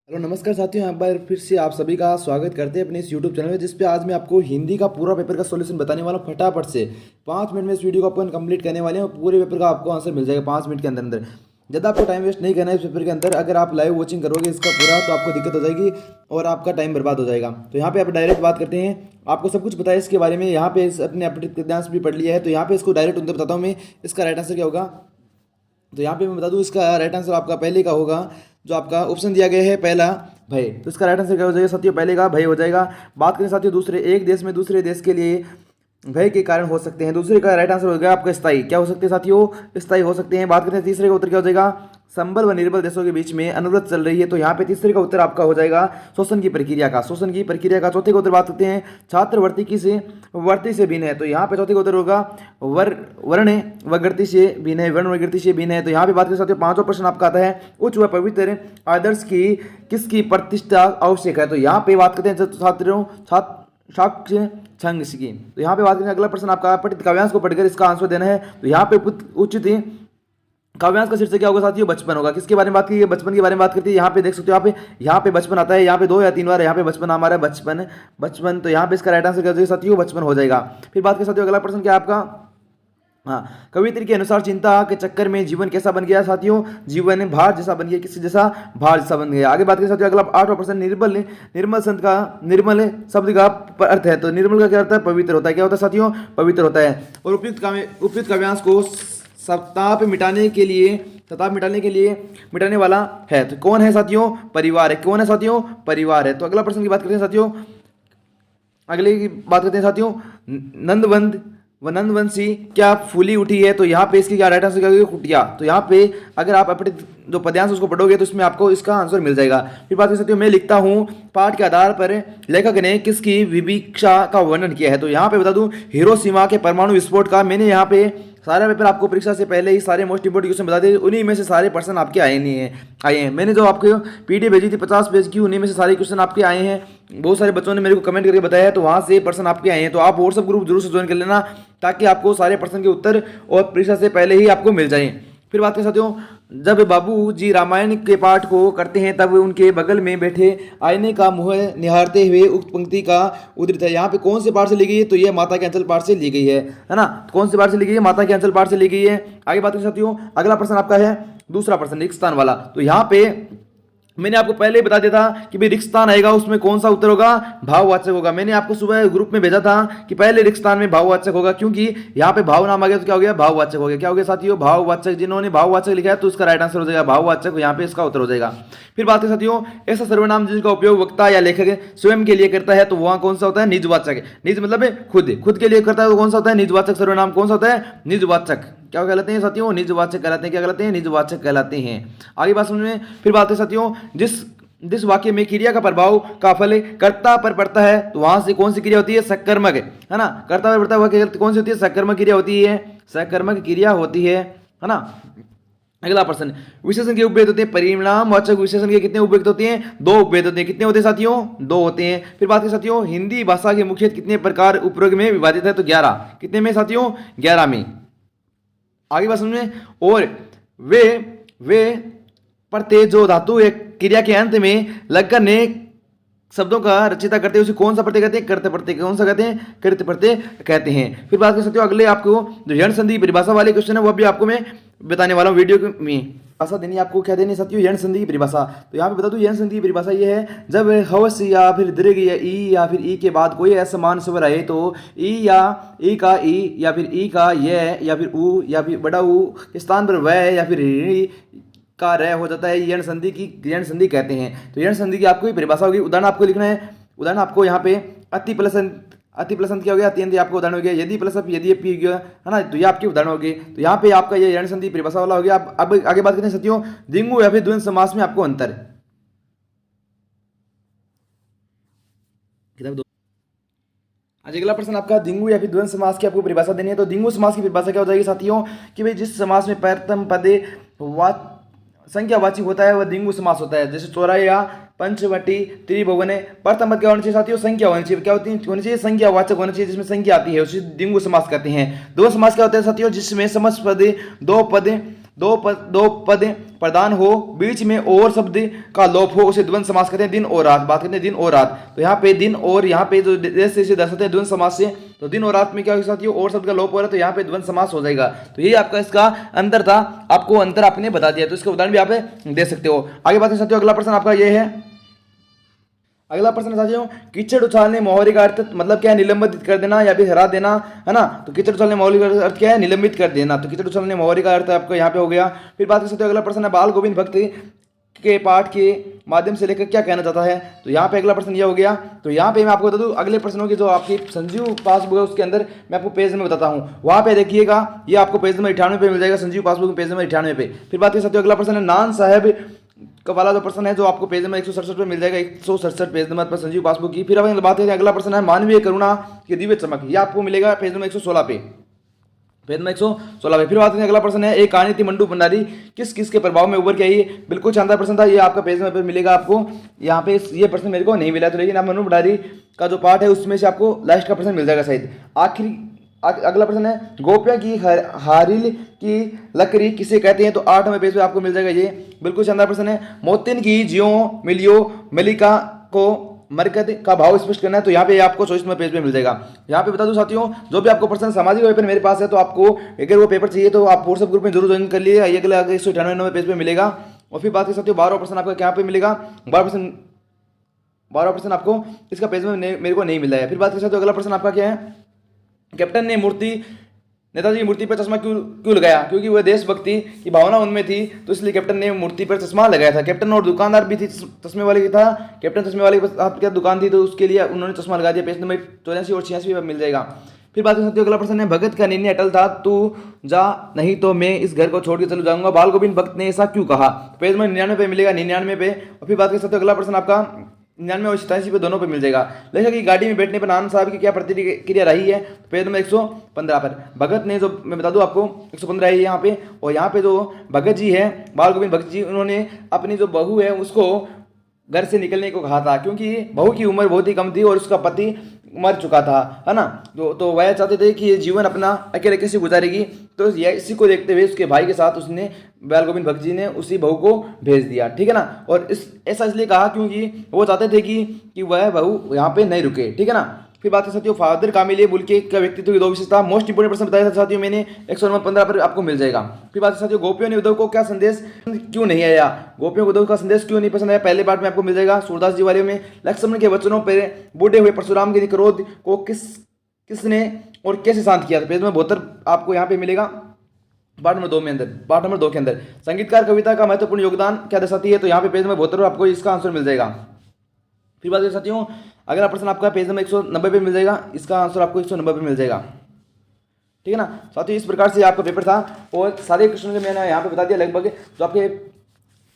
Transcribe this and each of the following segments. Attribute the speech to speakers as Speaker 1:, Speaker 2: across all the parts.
Speaker 1: Hello नमस्कार साथियों, एक बार फिर से आप सभी का स्वागत करते हैं अपने इस यूट्यूब चैनल में, जिस पे आज मैं आपको हिंदी का पूरा पेपर का सॉल्यूशन बताने वाला हूं फटाफट से। 5 मिनट में इस वीडियो को अपन कंप्लीट करने वाले हैं। पूरे पेपर का आपको आंसर मिल जाएगा 5 मिनट के अंदर अंदर। ज़्यादा आपको टाइम वेस्ट नहीं करना है इस पेपर के अंदर। अगर आप लाइव वॉचिंग करोगे इसका पूरा तो आपको दिक्कत हो जाएगी और आपका टाइम बर्बाद हो जाएगा। तो यहाँ पे आप डायरेक्ट बात करते हैं। आपको सब कुछ बताया इसके बारे में, यहाँ पे अपने अपडेट भी पढ़ लिया है। तो यहाँ पे इसको डायरेक्ट उनसे बताता हूँ मैं इसका राइट आंसर क्या होगा। तो यहाँ पे मैं बता दूँ इसका राइट आंसर आपका पहले का होगा, जो आपका ऑप्शन दिया गया है पहला भय। तो इसका राइट आंसर क्या हो जाएगा साथियों, पहले का भय हो जाएगा। बात करें साथियों दूसरे, एक देश में दूसरे देश के लिए भय के कारण हो सकते हैं। दूसरे का राइट आंसर हो गया आपका स्थायी। क्या हो सकते हैं साथियों, स्थायी हो सकते हैं। बात करते हैं तीसरे का उत्तर क्या हो जाएगा, संबल व निर्बल देशों के बीच में अनुरोध चल रही है। तो यहाँ पे तीसरे का उत्तर आपका हो जाएगा शोषण की प्रक्रिया का, शोषण की प्रक्रिया का। चौथे का उत्तर बात करते हैं छात्र वर्ती से भिन्न है। तो यहाँ पे चौथे का उत्तर होगा वर्ण व गति से भिन्न है, वर्ण व गति से भिन्न है। तो यहाँ पे बात करें साथियों पांचवा प्रश्न आपका आता है, उच्च व पवित्र आदर्श की किसकी प्रतिष्ठा आवश्यक है। तो यहाँ पे बात करते हैं छात्रों साक्ष्य छंग की। तो यहाँ पे बात करें अगला प्रश्न आपका, पठित काव्यांश को पढ़कर इसका आंसर देना है। तो यहाँ पे उचित काव्यांश का शीर्षक क्या होगा साथियों, बचपन होगा। किसके बारे में बात की है, बचपन के बारे में बात करती है। यहाँ पे देख सकते हो यहाँ पे बचपन आता है, यहाँ पे 2 या 3 बार यहाँ पे बचपन हमारा बचपन। तो यहाँ पे इसका राइट आंसर क्या हो जाएगा साथियों, बचपन हो जाएगा। फिर बात करें साथियों अगला प्रश्न क्या आपका, हाँ, कवित्र के अनुसार चिंता के चक्कर में जीवन कैसा बन गया साथियों, जीवन भार जैसा बन गया। किस जैसा, भार जैसा बन गया। आगे बात करें साथियों अगला 8वां प्रश्न, निर्मल शब्द का अर्थ है। तो निर्मल का क्या अर्थ है, पवित्र होता है। क्या होता है साथियों, पवित्र होता है। और उपयुक्त काव्यांश को सताप मिटाने के लिए मिटाने वाला है। तो कौन है साथियों, परिवार है। कौन है साथियों, परिवार है। तो अगला प्रश्न की बात करते हैं साथियों, अगले की बात करते हैं साथियों, नंदवंशी क्या फूली उठी है। तो यहाँ पे इसकी क्या राइट आंसर क्या होगा, कुटिया। तो यहाँ पे अगर आप अपने जो पद्यांश उसको पढ़ोगे तो इसमें आपको इसका आंसर मिल जाएगा। फिर बात कर सकते हो, मैं लिखता हूँ पाठ के आधार पर लेखक ने किसकी विवीक्षा का वर्णन किया है। तो यहाँ पे बता दूं हिरोशिमा के परमाणु विस्फोट का। मैंने यहाँ पे सारा पेपर आपको परीक्षा से पहले ही सारे मोस्ट इंपोर्टेंट क्वेश्चन बता दिए, उन्हीं में से सारे पर्सन आपके आए हैं। मैंने जो आपको पीडीएफ भेजी थी 50 पेज की, उन्हीं में से सारे क्वेश्चन आपके आए हैं। बहुत सारे बच्चों ने मेरे को कमेंट करके बताया है, तो वहाँ से पर्सन आपके आए हैं। तो आप व्हाट्सएप ग्रुप जरूर से ज्वाइन कर लेना, ताकि आपको सारे प्रश्न के उत्तर और परीक्षा से पहले ही आपको मिल जाए। फिर बात करें साथियों, जब बाबू जी रामायण के पाठ को करते हैं तब उनके बगल में बैठे आईने का मुंह निहारते हुए उक्त पंक्ति का उद्धृत है। यहाँ पे कौन से पाठ से ली गई है, तो ये माता के अंचल पाठ से ली गई है ना। कौन से पाठ से ली गई है, माता के अंचल पाठ से ली गई है। आगे बात करें साथियों अगला प्रश्न आपका है दूसरा प्रश्न, रिक्त स्थान वाला। तो यहाँ पे मैंने आपको पहले ही बता दिया था कि भाई रिक्त स्थान आएगा, उसमें कौन सा उत्तर होगा, भाववाचक होगा। मैंने आपको सुबह ग्रुप में भेजा था कि पहले रिक्त स्थान में भाववाचक होगा, क्योंकि यहाँ पे भाव नाम आ गया तो क्या हो गया, भाववाचक हो गया। क्या हो गया साथियों, भाववाचक। जिन्होंने भाववाचक लिखा है तो उसका राइट आंसर हो जाएगा भाववाचक, यहाँ पे इसका उत्तर हो जाएगा। फिर बात है साथियों, ऐसा सर्वनाम जिसका उपयोग वक्ता या लेखक स्वयं के लिए करता है, तो वहां कौन सा होता है, निजवाचक। निज मतलब खुद के लिए करता है तो कौन सा होता है, निजवाचक सर्वनाम। कौन सा होता है, निजवाचक। क्या कहलाते हैं साथियों, निजवाचक कहलाते हैं। क्या कहलाते हैं, निजवाचक कहलाते हैं। आगे बात समझ। फिर बात है साथियों, जिस वाक्य में क्रिया का प्रभाव का फल कर्ता पर पड़ता है, तो वहां से कौन सी क्रिया होती है, सकर्मक, है ना। कर्ता पर पड़ता है कौन सी होती है, सकर्मक क्रिया होती है, सकर्मक क्रिया होती है ना। अगला प्रश्न, विशेषण के उपभेद होते हैं, परिणाम वाचक विशेषण के कितने उपभेद होते हैं, 2 उपभेद होते हैं। कितने होते हैं साथियों, 2 होते हैं। फिर बात करें साथियों, हिंदी भाषा के मुख्यतः कितने प्रकार उपयोग में विभाजित है, तो 11। कितने में साथियों, 11 में। आगे बात समझे। और वे प्रत्यय जो धातु एक क्रिया के अंत में लगकर ने शब्दों का रचयिता करते हैं, उसे कौन सा प्रत्यय कहते हैं, कर्तृ प्रत्यय। कौन सा कहते हैं, कर्तृ प्रत्यय कहते हैं। फिर बात कर सकते हो अगले आपको जो यण संधि परिभाषा वाले क्वेश्चन है वो भी आपको मैं बताने वाला हूँ वीडियो में। भाषा देनी आपको क्या देनी साथियों, यण संधि की परिभाषा। तो यहाँ पे बता दूं यण संधि की परिभाषा ये है, जब हवस या फिर दीर्घ या ई या फिर ई के बाद कोई असमान स्वर आए तो ई या ई का ई या फिर ई का ये या फिर ऊ या फिर बड़ा ऊ के स्थान पर वह या फिर का रह हो जाता है। यण संधि कहते हैं। तो यण संधि की आपको परिभाषा होगी। उदाहरण आपको लिखना है। उदाहरण आपको यहाँ पे अति प्लस क्या हो गया, अत्यंत आपको उदाहरण हो गया। यदि प्लस अप यदि अपी है ना, तो ये आपके उदाहरण हो गए। तो यहाँ पे आपका ये यण संधि परिभाषा वाला हो गया। अब आगे बात करते हैं साथियों, द्विगु या फिर द्वंद्व समास में आपको अंतर। आज अगला प्रश्न आपका द्विगु या फिर द्वंद्व समास की आपको परिभाषा देनी है। तो द्विगु समास की परिभाषा क्या हो जाएगी साथियों, कि भाई जिस समास में प्रथम पद संख्यावाची होता है वह द्विगु समास होता है। जैसे चौराया, पंचवटी, त्रिभुवन। प्रथम पद क्या होना चाहिए साथियों, संख्या होनी चाहिए। क्या होनी चाहिए, संख्यावाचक होना चाहिए, जिसमें संख्या आती है उसे द्विगु समास कहते हैं। द्वंद्व समास क्या होता है साथियों, जिसमें समस्त पद, 2 पद दो पद प्रधान हो, बीच में और शब्द का लोप हो, उसे द्वंद्व समास कहते हैं। दिन और रात, बात करते हैं दिन और रात। तो यहाँ पे दिन और, यहाँ पे जो जैसे इसे दर्शाते हैं द्वंद्व समास से, तो दिन और रात में क्या हो साथियों, और शब्द का लोप हो रहा है, तो यहाँ पे द्वंद्व समास हो जाएगा। तो ये आपका इसका अंतर था, आपको अंतर आपने बता दिया, तो इसका उदाहरण भी आप दे सकते हो। आगे बात साथियों, अगला प्रश्न आपका ये है, अगला प्रश्न साथियों, कीचड़ उछालने मोहरी का अर्थ मतलब क्या है, निलंबित कर देना या फिर हरा देना, है ना। तो कीचड़ उछालने मोहरी का अर्थ क्या है, निलंबित कर देना। तो कीचड़ उछालने मोहरी का अर्थ आपको यहाँ पे हो गया। फिर बात कर सकते हो, अगला प्रश्न है, बाल गोविंद भक्त के पाठ के माध्यम से लेकर क्या कहना चाहता है। तो यहाँ पे अगला प्रश्न यह हो गया। तो यहाँ पे मैं आपको बता दूं, अगले प्रश्नों की जो आपकी संजीव पासबुक है उसके अंदर मैं आपको पेज में बताता हूँ, वहाँ पे देखिएगा, ये आपको पेज नंबर 98 पे मिल जाएगा, संजीव पासबुक में पेज नंबर 98 पे। फिर बात कर सकते हो, अगला प्रश्न है, नान साहब का वाला जो प्रश्न है जो आपको पेज नंबर 167 पे मिल जाएगा, 167 पेज नंबर पर संजीव पासबुक की। फिर अपन बात करें, अगला प्रश्न है, मानवीय करुणा की दिव्य चमक, ये आपको मिलेगा पेज नंबर 116 पे, पेज नंबर 116 पे। फिर बात करें, अगला प्रश्न है, एक कहानी थी मंडू भंडारी, किस किस के प्रभाव में उभर के आई। बिल्कुल शानदार प्रश्न था, ये आपका पेज नंबर पे मिलेगा आपको। यहाँ पे ये प्रश्न मेरे को नहीं मिला, तो लेकिन आप मंडू भंडारी का जो पार्ट है उसमें से आपको लास्ट का प्रश्न मिल जाएगा शायद। आखिरी अगला प्रश्न है, गोपिया की हारिल की लकड़ी किसे कहते हैं। तो 8 नंबर पेज पे आपको मिल जाएगा ये, बिल्कुल शानदार प्रश्न है। मोतिन की जियो मिलियो मलिका को मरकत का भाव स्पष्ट करना है। तो यहाँ पे आपको 24 नंबर पेज पे मिल जाएगा। यहाँ पे बता दूं साथियों, जो भी आपको प्रश्न सामाजिक पेपर मेरे पास है, तो आपको अगर वो पेपर चाहिए तो आप व्हाट्सएप ग्रुप में जरूर ज्वाइन कर लिए, ये अगला 198 नंबर पेज पे मिलेगा। और फिर बात कर सकते हो, 12 प्रश्न आपका क्या पे मिलेगा, 12 प्रश्न आपको इसका पेज में मेरे को नहीं मिला है। फिर बात कर सकते हो, अगला प्रश्न आपका क्या है, कैप्टन ने नेताजी की मूर्ति पर चश्मा क्यों लगाया, क्योंकि वह देशभक्ति की भावना उनमें थी, तो इसलिए कैप्टन ने मूर्ति पर चश्मा लगाया था। कैप्टन और दुकानदार भी थी, चश्मे वाले की था, कैप्टन चश्मे वाले के साथ क्या दुकान थी, तो उसके लिए उन्होंने चश्मा लगा दिया। पेज नंबर 84 और 86 पर मिल जाएगा। फिर बात कर सकते हो, अगला प्रश्न है, भगत का निर्णय अटल था, तू जा नहीं तो मैं इस घर को छोड़ के चल जाऊंगा, बाल गोविंद भक्त ने ऐसा क्यों कहा। पेज नंबर 99 पे मिलेगा, 99 पे। और फिर बात कर सकते हो, अगला प्रश्न आपका 99 और 87 पे दोनों पे मिल जाएगा। लेखक की गाड़ी में बैठने पर नान साहब की क्या प्रतिक्रिया रही है। पेज नंबर 115 पर भगत ने, जो मैं बता दूं आपको 115 है यहाँ पे। और यहाँ पे जो भगत जी है, बाल गोविंद भगत जी, उन्होंने अपनी जो बहू है उसको घर से निकलने को कहा था, क्योंकि बहू की उम्र बहुत ही कम थी और उसका पति मर चुका था, है ना। तो वह चाहते थे कि ये जीवन अपना अकेले कैसे गुजारेगी। तो इसी को देखते हुए उसके भाई के साथ उसने, बाल गोविंद भक्त जी ने, उसी बहू को भेज दिया, ठीक है ना। और ऐसा इसलिए कहा क्योंकि वो चाहते थे कि वह बहू यहाँ पे नहीं रुके, ठीक है ना। फिर बात कर सकते हो, फादर कामिले बुल्के का व्यक्तित्व की 2 विशेषता, मोस्ट इंपोर्टेंट प्रश्न बताया था साथियों मैंने, 115 पर आपको मिल जाएगा। फिर बात कर सकते हो, गोपियों ने उद्धव को क्या संदेश क्यों नहीं आया, गोपियों को उद्धव का संदेश क्यों नहीं पसंद आया, पहले पार्ट में आपको मिल जाएगा। सूरदास जी वाले में, लक्ष्मण के वचनों पर बूढ़े हुए परशुराम के क्रोध को किसने और कैसे शांत किया। पेज में 72 आपको यहाँ पे मिलेगा, पार्ट नंबर 2 में अंदर, पार्ट नंबर 2 के अंदर। संगीतकार कविता का महत्वपूर्ण योगदान क्या दर्शाती है। तो यहाँ पे पेज में 72 आपको इसका आंसर मिल जाएगा। फिर बात कर साथियों, अगला प्रश्न आपका पेज नंबर 190 पे मिल जाएगा, इसका आंसर आपको 190 पे मिल जाएगा, ठीक है ना साथियों। इस प्रकार से आपका पेपर था और सारे क्वेश्चन के मैंने यहाँ पे बता दिया लगभग, जो आपके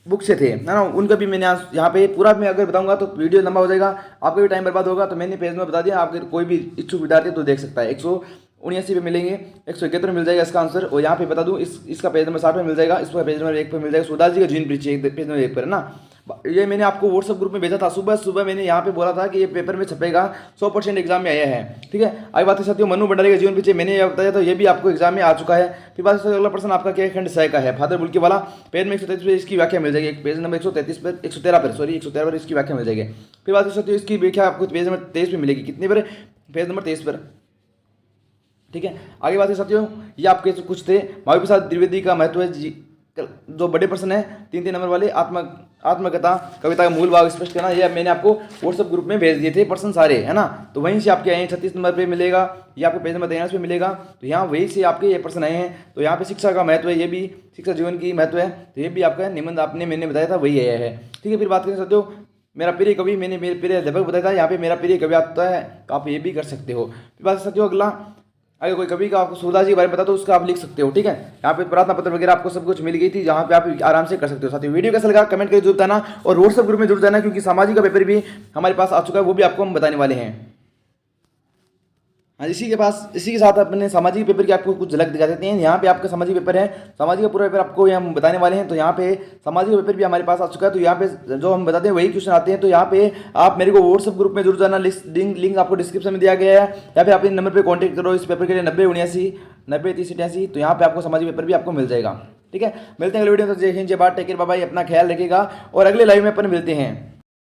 Speaker 1: बुक से थे, है ना, उनका भी मैंने यहाँ पे पूरा मैं अगर बताऊंगा तो वीडियो लंबा हो जाएगा, आपका भी टाइम बर्बाद होगा। तो मैंने पेज में बता दिया, आपके कोई भी इच्छुक विद्यार्थी तो देख सकता है। 179 पे मिलेंगे, 171 मिल जाएगा इसका आंसर। और यहाँ पे बता दूँ, इसका पेज नंबर 60 पे मिल जाएगा, इसका पेज नंबर 1 पे मिल जाएगा। सूरदास जी का जीवन परिचय पेज नंबर 1 पर, है ना। ये मैंने आपको व्हाट्सएप ग्रुप में भेजा था, सुबह मैंने यहाँ पे बोला था कि ये पेपर में छपेगा, 100% एग्जाम में आया है, ठीक है। आगे बात कर सकते हो, मनु भंडारी का जीवन परिचय मैंने ये बताया, तो ये भी आपको एग्जाम में आ चुका है। फिर बात कर अगला प्रश्न आपका क्या खंड 6 का है, फादर बुल्की वाला, पेज में 133 पे इसकी व्याख्या मिल जाएगी, पेज नंबर 133 पर 113 पर इसकी व्याख्या मिल जाएगी। फिर बात कर सकते हो, इसकी व्याख्या आपको पेज नंबर 23 पे मिलेगी, कितने पर, पेज नंबर 23 पर, ठीक है। आगे बात कर सकते हो, ये आपके कुछ थे, महावीर प्रसाद द्विवेदी का महत्व है, जो बड़े प्रश्न है 3 नंबर वाले, आत्मकथा कविता का मूल भाव स्पष्ट करना, ये मैंने आपको व्हाट्सएप ग्रुप में भेज दिए थे प्रश्न सारे, है ना। तो वहीं से आपके आए हैं, 36 नंबर पे मिलेगा, ये आपको पेज नंबर 93 पे मिलेगा। तो यहाँ वहीं से आपके ये प्रश्न आए हैं। तो यहाँ पे शिक्षा का महत्व है, ये भी शिक्षा जीवन की महत्व है, तो ये भी आपका निबंध मैंने बताया था वही आया है, ठीक है। फिर बात कर सकते हो, मेरा प्रिय कवि, मैंने मेरे प्रिय अध्यापक बताया था, यहाँ पे मेरा प्रिय कवि आता है, तो आप ये भी कर सकते हो। फिर बात कर सकते हो, अगला अगर कोई कवि का आपको सूरदास जी के बारे में पता तो उसका आप लिख सकते हो, ठीक है। यहाँ पे प्रार्थना पत्र वगैरह आपको सब कुछ मिल गई थी, जहाँ पे आप आराम से कर सकते हो। साथियों वीडियो कैसा लगा कमेंट करके जरूर बताना, और व्हाट्सएप ग्रुप में जुड़ जाना, क्योंकि सामाजिक का पेपर भी हमारे पास आ चुका है, वो भी आपको हम बताने वाले हैं। हाँ, इसी के साथ अपने सामाजिक पेपर की आपको कुछ झलक दिखा देते हैं। यहाँ पे आपका सामाजिक पेपर है, सामाजिक का पूरा पेपर आपको हम बताने वाले हैं। तो यहाँ पे सामाजिक पेपर भी हमारे पास आ चुका है, तो यहाँ पे जो हम बताते हैं वही क्वेश्चन आते हैं। तो यहाँ पे आप मेरे को व्हाट्सएप ग्रुप में जुड़ जाना, लिंक आपको डिस्क्रिप्शन में दिया गया है, या फिर आप इन नंबर पर कॉन्टैक्ट करो इस पेपर के लिए 90 79 90 30 88। तो यहाँ पे आपको सामाजिक पेपर भी आपको मिल जाएगा। ठीक है, मिलते हैं अगले वीडियो में। तो जय हिंद, जय Bharat, take care, bye bye, अपना ख्याल रखिएगा और अगले लाइव में अपन मिलते हैं।